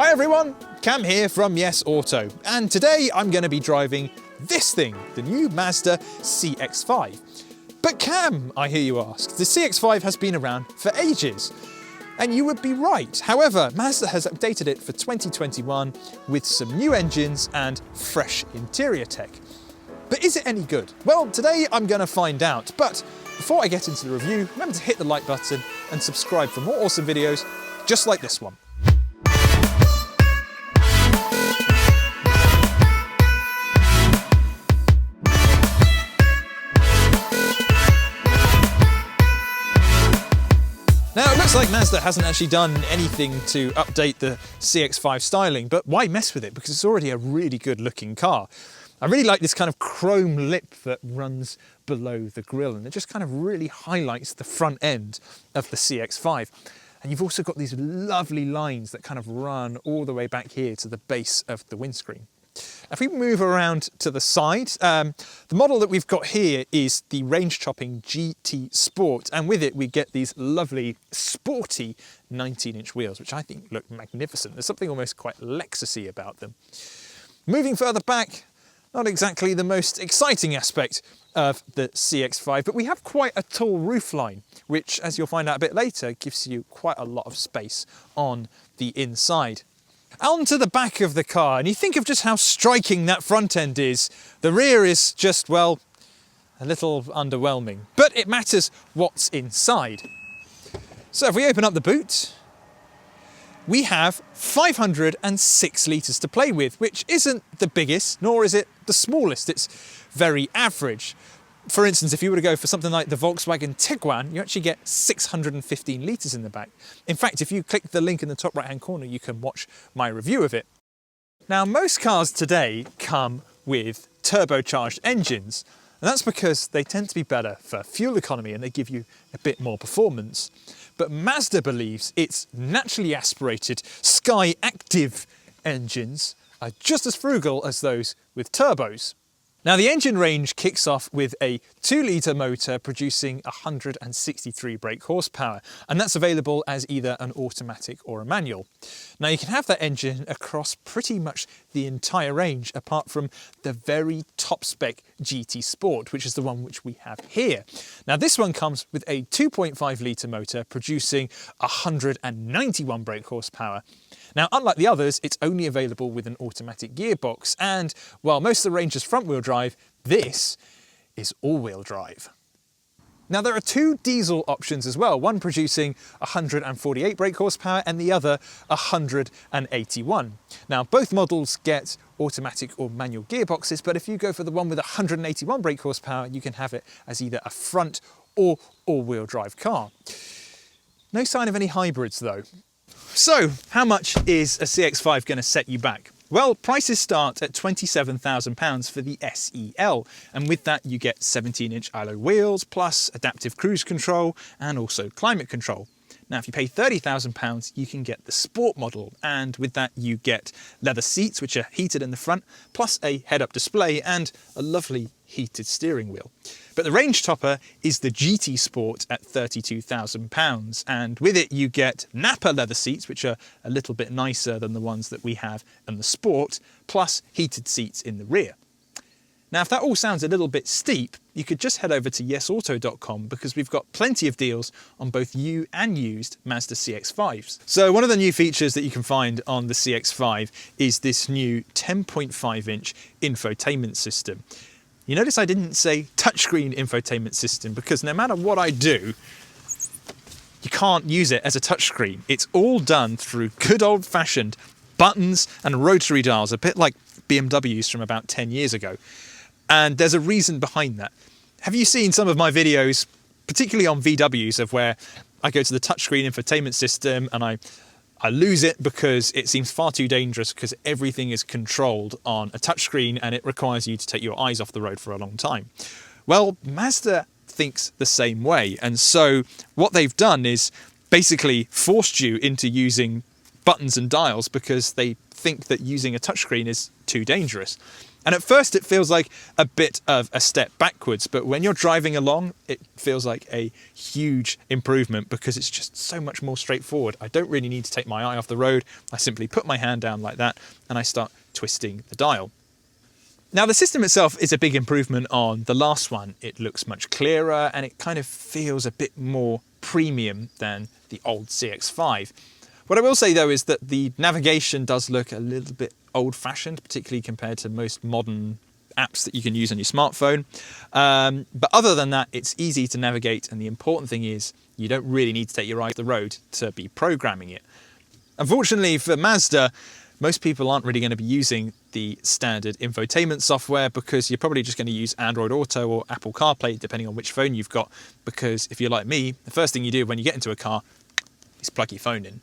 Hi everyone, Cam here from Yes Auto, and today I'm going to be driving this thing, the new Mazda CX-5. But Cam, I hear you ask, the CX-5 has been around for ages. And you would be right. However, Mazda has updated it for 2021 with some new engines and fresh interior tech. But is it any good? Well, today I'm going to find out. But before I get into the review, remember to hit the like button and subscribe for more awesome videos just like this one. Now, it looks like Mazda hasn't actually done anything to update the CX-5 styling, but why mess with it? Because it's already a really good looking car. I really like this kind of chrome lip that runs below the grille, and it just kind of really highlights the front end of the CX-5. And you've also got these lovely lines that kind of run all the way back here to the base of the windscreen. If we move around to the side, the model that we've got here is the range-chopping GT Sport, and with it we get these lovely sporty 19-inch wheels, which I think look magnificent. There's something almost quite Lexus-y about them. Moving further back, not exactly the most exciting aspect of the CX-5, but we have quite a tall roofline, which, as you'll find out a bit later, gives you quite a lot of space on the inside. Onto the back of the car, and you think of just how striking that front end is. The rear is just, well, a little underwhelming, but it matters what's inside. So if we open up the boot, we have 506 litres to play with, which isn't the biggest, nor is it the smallest. It's very average. For instance, if you were to go for something like the Volkswagen Tiguan, you actually get 615 litres in the back. In fact, if you click the link in the top right-hand corner, you can watch my review of it. Now, most cars today come with turbocharged engines, and that's because they tend to be better for fuel economy and they give you a bit more performance. But Mazda believes its naturally aspirated Sky Active engines are just as frugal as those with turbos. Now, the engine range kicks off with a 2-litre motor producing 163 brake horsepower, and that's available as either an automatic or a manual. Now, you can have that engine across pretty much the entire range, apart from the very top spec GT Sport, which is the one which we have here. Now, this one comes with a 2.5-litre motor producing 191 brake horsepower. Now, unlike the others, it's only available with an automatic gearbox, and while most of the range is front-wheel drive, this is all-wheel drive. Now, there are two diesel options as well, one producing 148 brake horsepower and the other 181. Now, both models get automatic or manual gearboxes, but if you go for the one with 181 brake horsepower, you can have it as either a front or all-wheel drive car. No sign of any hybrids though. So, how much is a CX-5 going to set you back? Well, prices start at £27,000 for the SEL, and with that you get 17-inch alloy wheels, plus adaptive cruise control and also climate control. Now, if you pay £30,000, you can get the Sport model, and with that you get leather seats, which are heated in the front, plus a head-up display and a lovely heated steering wheel. But the range topper is the GT Sport at £32,000, and with it you get Nappa leather seats, which are a little bit nicer than the ones that we have in the Sport, plus heated seats in the rear. Now, if that all sounds a little bit steep, you could just head over to yesauto.com because we've got plenty of deals on both new and used Mazda CX-5s. So one of the new features that you can find on the CX-5 is this new 10.5-inch infotainment system. You notice I didn't say touchscreen infotainment system because no matter what I do, you can't use it as a touchscreen. It's all done through good old-fashioned buttons and rotary dials, a bit like BMWs from about 10 years ago. And there's a reason behind that. Have you seen some of my videos, particularly on VWs, of where I go to the touchscreen infotainment system and I lose it because it seems far too dangerous because everything is controlled on a touchscreen and it requires you to take your eyes off the road for a long time? Well, Mazda thinks the same way. And so what they've done is basically forced you into using buttons and dials because they think that using a touchscreen is too dangerous. And at first it feels like a bit of a step backwards, but when you're driving along, it feels like a huge improvement because it's just so much more straightforward. I don't really need to take my eye off the road. I simply put my hand down like that and I start twisting the dial. Now the system itself is a big improvement on the last one. It looks much clearer and it kind of feels a bit more premium than the old CX-5. What I will say though is that the navigation does look a little bit old-fashioned, particularly compared to most modern apps that you can use on your smartphone. But other than that, it's easy to navigate, and the important thing is you don't really need to take your eye off the road to be programming it. Unfortunately for Mazda, most people aren't really going to be using the standard infotainment software because you're probably just going to use Android Auto or Apple CarPlay, depending on which phone you've got, because if you're like me, the first thing you do when you get into a car is plug your phone in.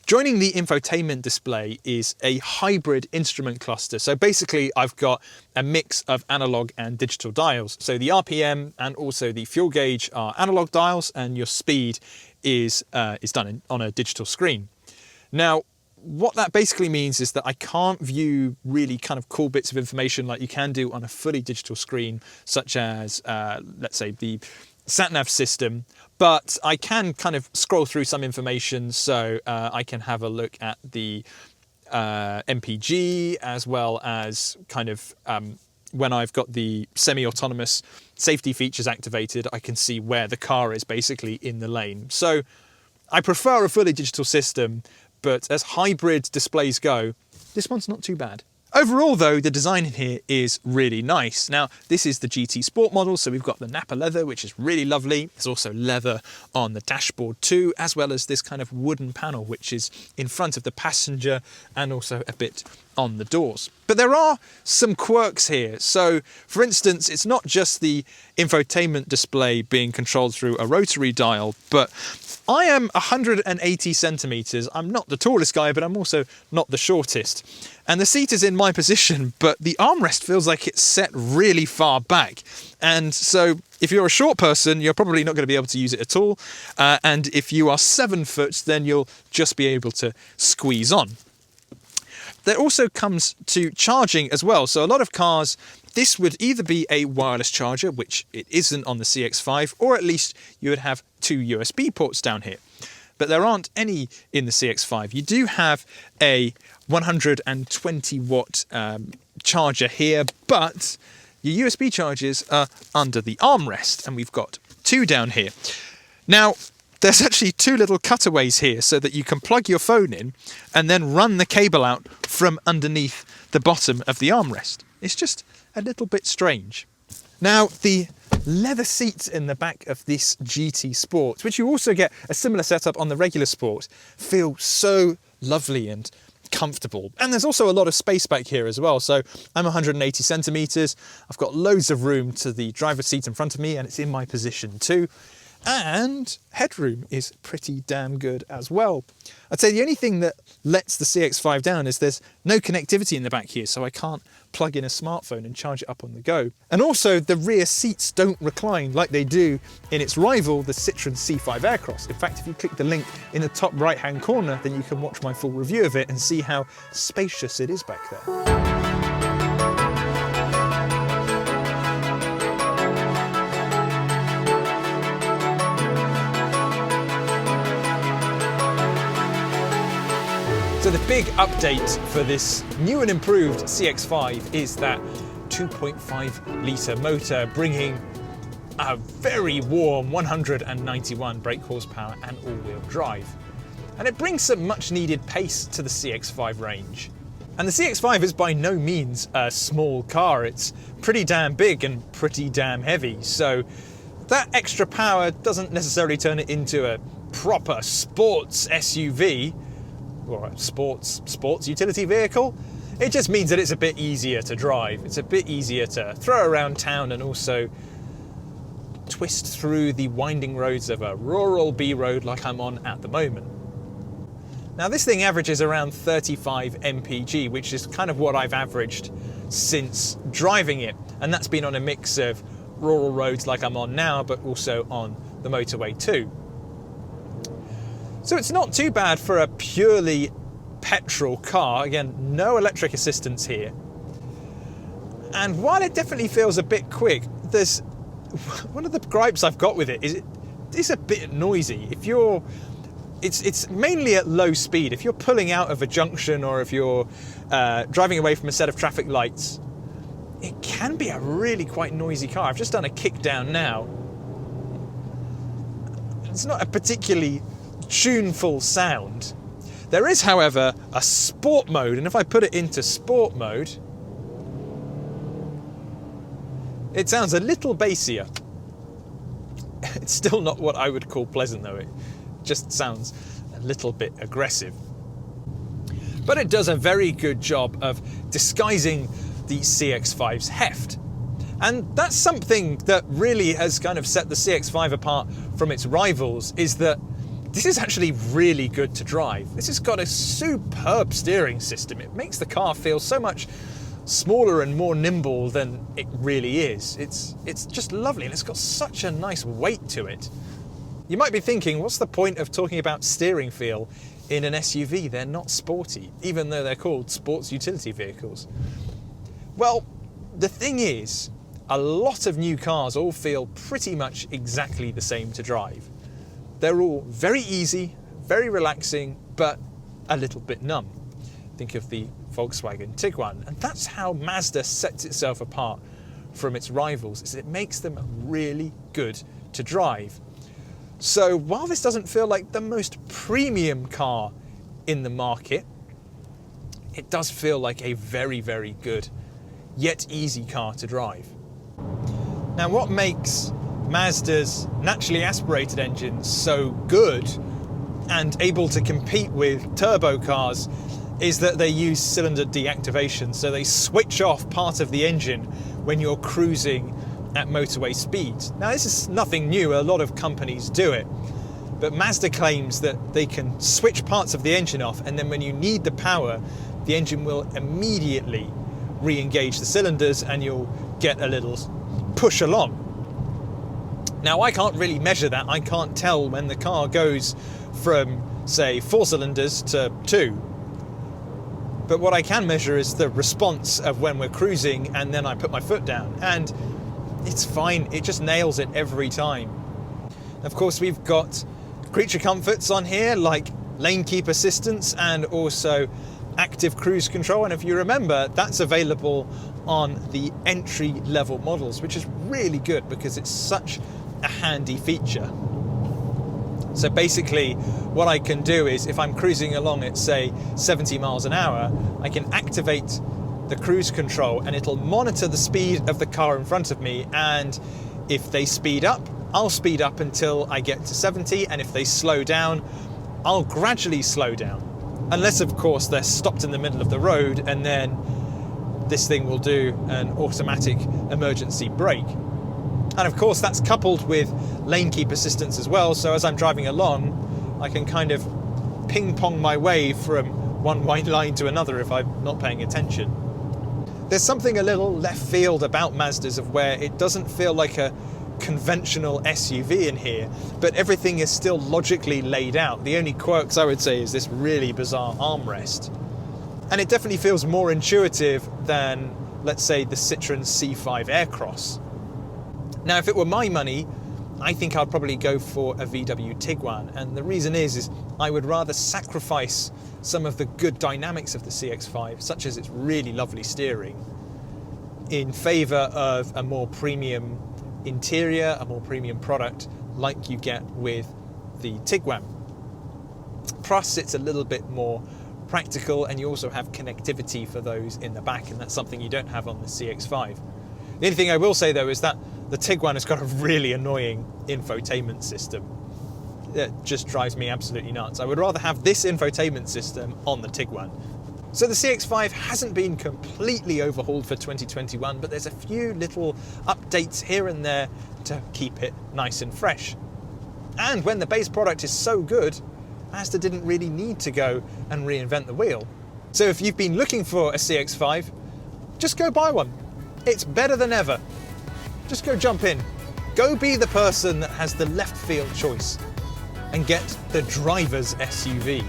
Joining the infotainment display is a hybrid instrument cluster. So basically I've got a mix of analog and digital dials. So the RPM and also the fuel gauge are analog dials, and your speed is done on a digital screen. Now, what that basically means is that I can't view really kind of cool bits of information like you can do on a fully digital screen, such as, let's say, the sat-nav system, but I can kind of scroll through some information. So I can have a look at the MPG, as well as kind of when I've got the semi-autonomous safety features activated, I can see where the car is basically in the lane. So I prefer a fully digital system, but as hybrid displays go, this one's not too bad. Overall though, the design in here is really nice. Now, this is the GT Sport model, so we've got the Nappa leather, which is really lovely. There's also leather on the dashboard too, as well as this kind of wooden panel, which is in front of the passenger and also a bit on the doors. But there are some quirks here. So, for instance, it's not just the infotainment display being controlled through a rotary dial, but I am 180 centimeters. I'm not the tallest guy, but I'm also not the shortest. And the seat is in my position, but the armrest feels like it's set really far back. And so if you're a short person, you're probably not going to be able to use it at all. And if you are 7 foot, then you'll just be able to squeeze on. There also comes to charging as well. So a lot of cars, this would either be a wireless charger, which it isn't on the CX-5, or at least you would have 2 USB ports down here. But there aren't any in the CX-5. You do have a 120 watt charger here, but your USB chargers are under the armrest, and we've got 2 down here. Now, there's actually 2 little cutaways here so that you can plug your phone in and then run the cable out from underneath the bottom of the armrest. It's just a little bit strange. Now, the leather seats in the back of this GT Sport, which you also get a similar setup on the regular Sport, feel so lovely and comfortable. And there's also a lot of space back here as well. So I'm 180 centimeters. I've got loads of room to the driver's seat in front of me, and it's in my position too. And headroom is pretty damn good as well. I'd say the only thing that lets the CX-5 down is there's no connectivity in the back here, so I can't plug in a smartphone and charge it up on the go. And also the rear seats don't recline like they do in its rival, the Citroen C5 Aircross. In fact, if you click the link in the top right hand corner, then you can watch my full review of it and see how spacious it is back there. So the big update for this new and improved CX-5 is that 2.5 litre motor, bringing a very warm 191 brake horsepower and all-wheel drive. And it brings some much needed pace to the CX-5 range. And the CX-5 is by no means a small car. It's pretty damn big and pretty damn heavy. So that extra power doesn't necessarily turn it into a proper sports SUV, or a sports utility vehicle. It just means that it's a bit easier to drive. It's a bit easier to throw around town and also twist through the winding roads of a rural B road like I'm on at the moment. Now this thing averages around 35 mpg, which is kind of what I've averaged since driving it. And that's been on a mix of rural roads like I'm on now, but also on the motorway too. So it's not too bad for a purely petrol car. Again, no electric assistance here. And while it definitely feels a bit quick, there's one of the gripes I've got with it is it's a bit noisy. It's mainly at low speed. If you're pulling out of a junction or if you're driving away from a set of traffic lights, it can be a really quite noisy car. I've just done a kick down now. It's not a particularly tuneful sound. There is, however, a sport mode, and if I put it into sport mode, it sounds a little bassier. It's still not what I would call pleasant though. It just sounds a little bit aggressive. But it does a very good job of disguising the CX-5's heft. And that's something that really has kind of set the CX-5 apart from its rivals, is that this is actually really good to drive. This has got a superb steering system. It makes the car feel so much smaller and more nimble than it really is. It's just lovely, and it's got such a nice weight to it. You might be thinking, what's the point of talking about steering feel in an SUV? They're not sporty, even though they're called sports utility vehicles. Well, the thing is, a lot of new cars all feel pretty much exactly the same to drive. They're all very easy, very relaxing, but a little bit numb. Think of the Volkswagen Tiguan, and that's how Mazda sets itself apart from its rivals, is it makes them really good to drive. So while this doesn't feel like the most premium car in the market, it does feel like a very, very good, yet easy car to drive. Now, what makes Mazda's naturally aspirated engine so good and able to compete with turbo cars is that they use cylinder deactivation, so they switch off part of the engine when you're cruising at motorway speeds. Now, this is nothing new, a lot of companies do it, but Mazda claims that they can switch parts of the engine off, and then when you need the power, the engine will immediately re-engage the cylinders and you'll get a little push along. Now, I can't really measure that. I can't tell when the car goes from, say, 4 cylinders to 2. But what I can measure is the response of when we're cruising and then I put my foot down. And it's fine. It just nails it every time. Of course, we've got creature comforts on here like lane keep assistance and also active cruise control. And if you remember, that's available on the entry level models, which is really good because it's such a handy feature. So basically what I can do is, if I'm cruising along at say 70 miles an hour, I can activate the cruise control and it'll monitor the speed of the car in front of me, and if they speed up, I'll speed up until I get to 70, and if they slow down, I'll gradually slow down. Unless of course they're stopped in the middle of the road, and then this thing will do an automatic emergency brake. And of course that's coupled with lane keep assistance as well, so as I'm driving along I can kind of ping pong my way from one white line to another if I'm not paying attention. There's something a little left field about Mazdas of where it doesn't feel like a conventional SUV in here, but everything is still logically laid out. The only quirks I would say is this really bizarre armrest. And it definitely feels more intuitive than, let's say, the Citroen C5 Aircross. Now, if it were my money, I think I'd probably go for a VW Tiguan, and the reason is I would rather sacrifice some of the good dynamics of the CX-5, such as its really lovely steering, in favour of a more premium interior, a more premium product like you get with the Tiguan. Plus, it's a little bit more practical, and you also have connectivity for those in the back, and that's something you don't have on the CX-5. The only thing I will say though is that the Tiguan has got a really annoying infotainment system. It just drives me absolutely nuts. I would rather have this infotainment system on the Tiguan. So the CX-5 hasn't been completely overhauled for 2021, but there's a few little updates here and there to keep it nice and fresh. And when the base product is so good, Mazda didn't really need to go and reinvent the wheel. So if you've been looking for a CX-5, just go buy one. It's better than ever. Just go jump in. Go be the person that has the left field choice and get the driver's SUV.